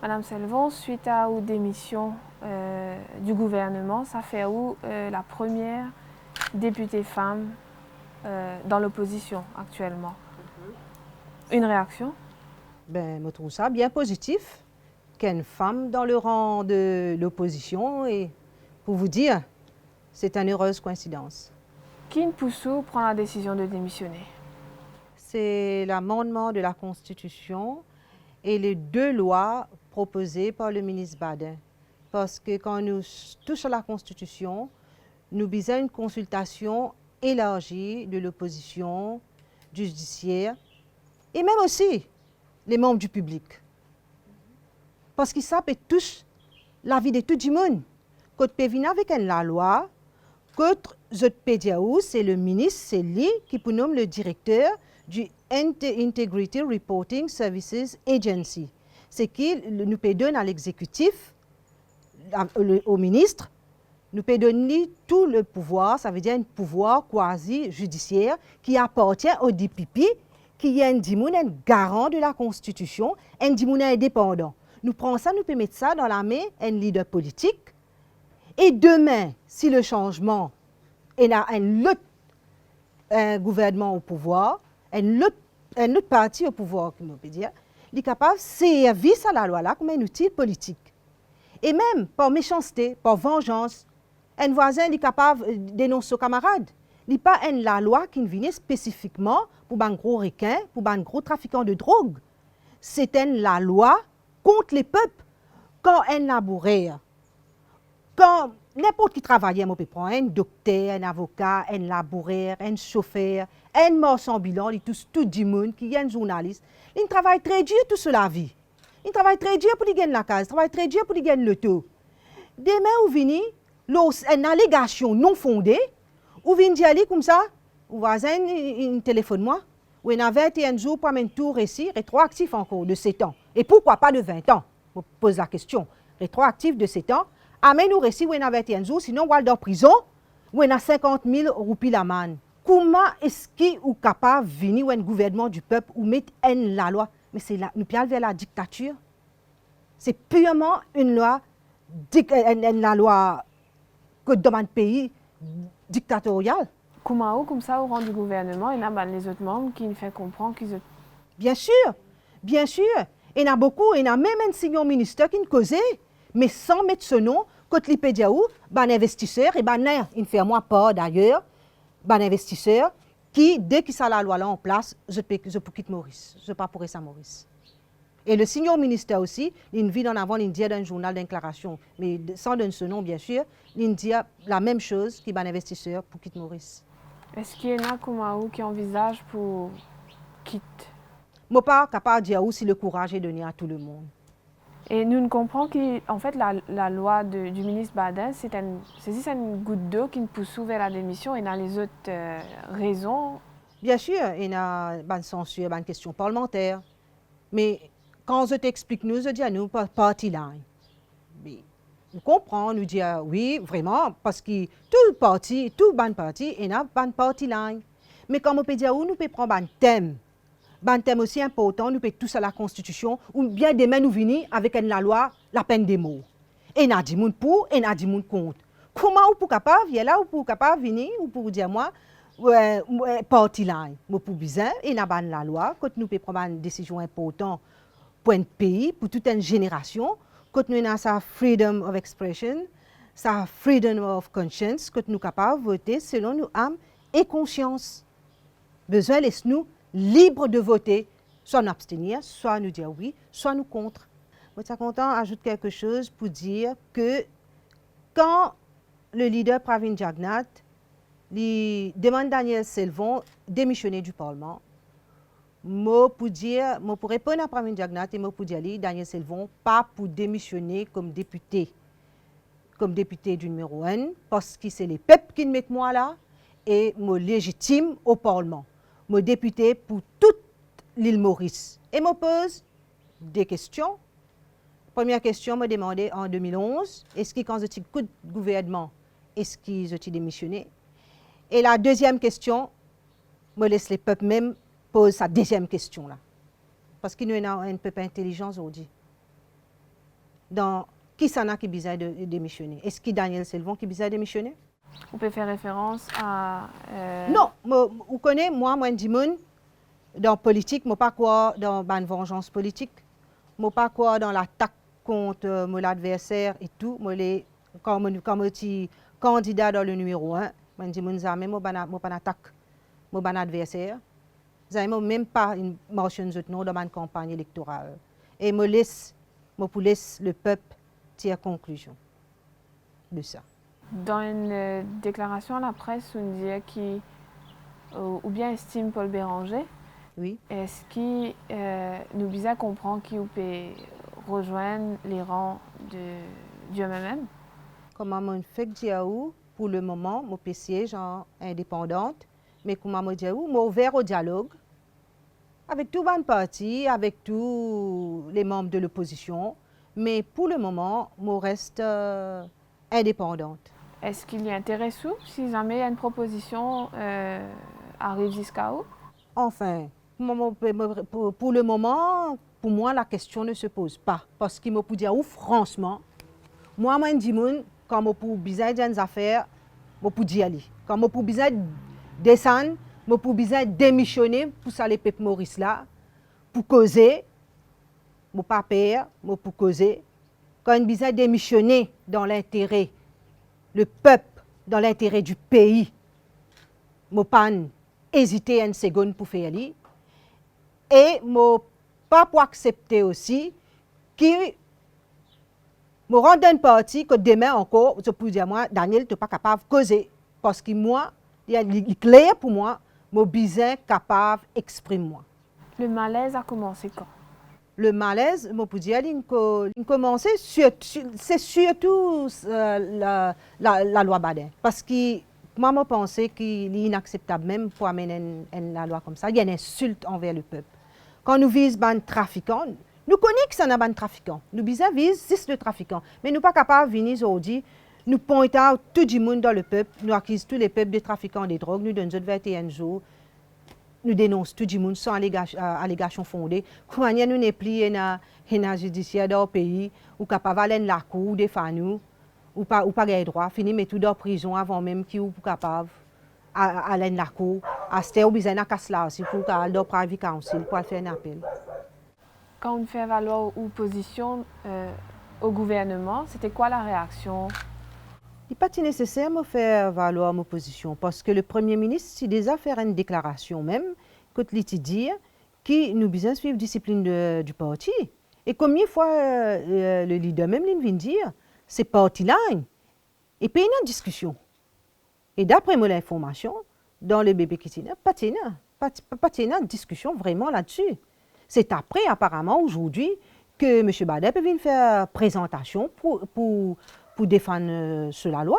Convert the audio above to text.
Madame Selvon, suite à la démission du gouvernement, ça fait où la première députée femme dans l'opposition actuellement. Une réaction? Ben, je trouve ça bien positif qu'une femme dans le rang de l'opposition, et pour vous dire, c'est une heureuse coïncidence. Qui Poussou prend la décision de démissionner? C'est l'amendement de la Constitution et les deux lois proposées par le ministre Badin. Parce que quand nous touchons à la Constitution, nous visons une consultation élargie de l'opposition, du judiciaire et même aussi les membres du public. Parce que ça peut toucher la vie de tout le monde. Quand on vient avec la loi, quand je peux dire c'est le ministre, c'est lui qui peut nommer le directeur du Integrity Reporting Services Agency. C'est qui nous peut donner à l'exécutif, au ministre, nous peut donner tout le pouvoir, ça veut dire un pouvoir quasi-judiciaire qui appartient au DPP, qui est un garant de la Constitution, un indépendant. Nous prenons ça, nous pouvons mettre ça dans la main d'un leader politique. Et demain, si le changement est un gouvernement au pouvoir, un autre parti au pouvoir, comme on peut dire, il est capable de servir à la loi là comme un outil politique. Et même par méchanceté, par vengeance, un voisin est capable de dénoncer son camarade. Il n'est pas la loi qui vient spécifiquement pour un gros requin, pour un gros trafiquant de drogue. C'est la loi contre les peuples. Quand un laboureur, quand n'importe qui travaille, on peut prendre un docteur, un avocat, un laboureur, un chauffeur, un marchand ambulant, tout le monde qui est un journaliste, il travaille très dur toute la vie. Il travaille très dur pour gagner la case, il travaille très dur pour gagner le taux. Demain, vous venez, une allégation non fondée, vous venez dire comme ça, vous voisin, il téléphone moi, ou il a 21 jours pour un tour ici, rétroactif encore de 7 ans. Et pourquoi pas de 20 ans? Je pose la question. Rétroactif de 7 ans, amène-nous récit où il a 21 jours, sinon on va dans prison, où il a 50 000 roupies la manne. Comment est-ce qu'il est capable de venir un gouvernement du peuple ou mettre la loi? Mais c'est là, nous parlons vers la dictature. C'est purement une loi que dans un pays dictatorial. Comment comme ça, au rang du gouvernement, il y a les autres membres qui nous font comprendre qu'ils... Bien sûr. Il y en a beaucoup, il y a même un senior ministre qui nous causait, mais sans mettre ce nom, quand il peut dire où, un investisseur, et il ne fait moi pas d'ailleurs, un investisseur qui, dès qu'il a la loi là en place, je peux quitter Maurice. Je ne peux pas pour ça Maurice. Et le senior ministère aussi, il vit en avant, il dit dans un journal d'inclaration, mais sans donner ce nom, bien sûr, il dit la même chose qu'un investisseur pour quitter Maurice. Est-ce qu'il y en a comme qui envisage pour quitter? Je ne suis pas capable de dire où si le courage est donné à tout le monde. Et nous ne comprenons qu'en fait, la loi du ministre Badin, c'est une goutte d'eau qui nous pousse vers la démission et dans les autres raisons. Bien sûr, il y a une censure, une question parlementaire. Mais quand je t'explique, nous, je dis à nous, parti line. Mais nous comprenons, nous disons oui, vraiment, parce que tout parti, il y a une parti line. Mais quand on peut dire où nous pouvons prendre un thème aussi important, nous pouvons tous à la Constitution, ou bien demain nous venir avec la loi, la peine des morts. Et il y a des gens pour, et il y a des gens contre. Comment vous pouvez capable, là, vous pouvez capable venir, ou pour dire moi, parti line. Moi, pour bizarre, il y a la loi, quand nous pouvons prendre une décision importante pour un pays, pour toute une génération, quand nous avons sa freedom of expression, sa freedom of conscience, quand nous sommes capables de voter selon nos âmes et conscience. Besoin laisse-nous libres de voter, soit nous abstenir, soit nous dire oui, soit nous contre. Je suis content d'ajouter quelque chose pour dire que quand le leader Pravin Jagnnath demande Daniel Selvon démissionner du Parlement, pour répondre à Pravin Jagnnath et pour dire Daniel Selvon pas pour démissionner comme député du numéro 1, parce que c'est les peuples qui me mettent moi là et me légitime au Parlement. Je suis député pour toute l'île Maurice. Et je pose des questions. Première question, me demandé en 2011, est-ce que quand je suis coup de gouvernement, est-ce que je suis démissionné? Et la deuxième question, me laisse les peuples même poser sa deuxième question là. Parce que nous avons un peuple intelligent aujourd'hui. dans qui s'en a qui besoin de démissionner. Est-ce que Daniel Selvon qui besoin de démissionner? Vous pouvez faire référence à... Non, vous connaissez, moi, dis dans la politique, je ne pas quoi dans une vengeance politique. Je ne pas quoi dans l'attaque contre mon adversaire et tout. Quand je suis candidat dans le numéro 1, je dis que je ne pas attaque mon adversaire. Je n'ai même pas une motion dans ma campagne électorale. Et je laisse le peuple tirer conclusion de ça. Dans une déclaration à la presse, on disait qu'il ou bien estime Paul Béranger. Oui. Est-ce qu'il nous vise à comprendre qu'il peut rejoindre les rangs du MMM? Comme je fais dire pour le moment, je peux siéger indépendante, mais comme je dis, je suis ouvert au dialogue avec tout le parti, avec tous les membres de l'opposition, mais pour le moment, je reste indépendante. Est-ce qu'il y a intérêt si jamais il y a une proposition arrive jusqu'à où? Enfin, pour le moment, pour moi, la question ne se pose pas. Parce qu'il me peut dire, franchement, moi, je dis, quand je peux besoin d'une affaire, je peux y aller. Quand je peux besoin de descendre, je peux besoin de démissionner pour ça les peuples Maurice là, pour causer, je ne pas peur, je peux causer. Quand je besoin de démissionner dans l'intérêt, le peuple, dans l'intérêt du pays, je ne pas hésiter une seconde pour faire ça. Et je ne pas pour accepter aussi que je rende un parti que demain encore, je peux dire moi, Daniel, tu n'es pas capable de causer. Parce que moi, il est clair pour moi, je suis besoin capable d'exprimer moi. Le malaise a commencé quand? Le malaise, je peux dire, il a commencé, c'est surtout la loi Badin. Parce que moi, je pense qu'il est inacceptable même pour amener une loi comme ça. Il y a une insulte envers le peuple. Quand nous visons les trafiquants, nous connaissons que ça n'a pas de trafiquants. Nous visons juste le trafiquant. Mais nous ne sommes pas capables de venir aujourd'hui, nous pointer à tout le monde dans le peuple, nous accusons tous les peuples de trafiquants de drogue, nous donnons 21 jours, nous dénonçons tout le monde sans allégation fondée. Comment nous n'est plus dans judiciaire dans le pays, ou capable d'aller dans la cour, défendre nous, ou pas de droit, finir mettre tout dans la prison avant même qu'ils soient capables d'aller dans la cour. À ce temps, nous avons cela aussi pour aller dans le private council pour faire un appel. Quand on fait valoir opposition au gouvernement, c'était quoi la réaction? Il n'est pas nécessaire de faire valoir mon position parce que le Premier ministre a déjà fait une déclaration même, quand il dit que nous devons suivre la discipline du parti. Et combien de fois le leader même vient dire, c'est parti-là. Et puis il y a une discussion. Et d'après mon information, dans le bébé qui n'est pas de discussion vraiment là-dessus. C'est après, apparemment, aujourd'hui, que M. Badep vient faire présentation pour défendre sur la loi.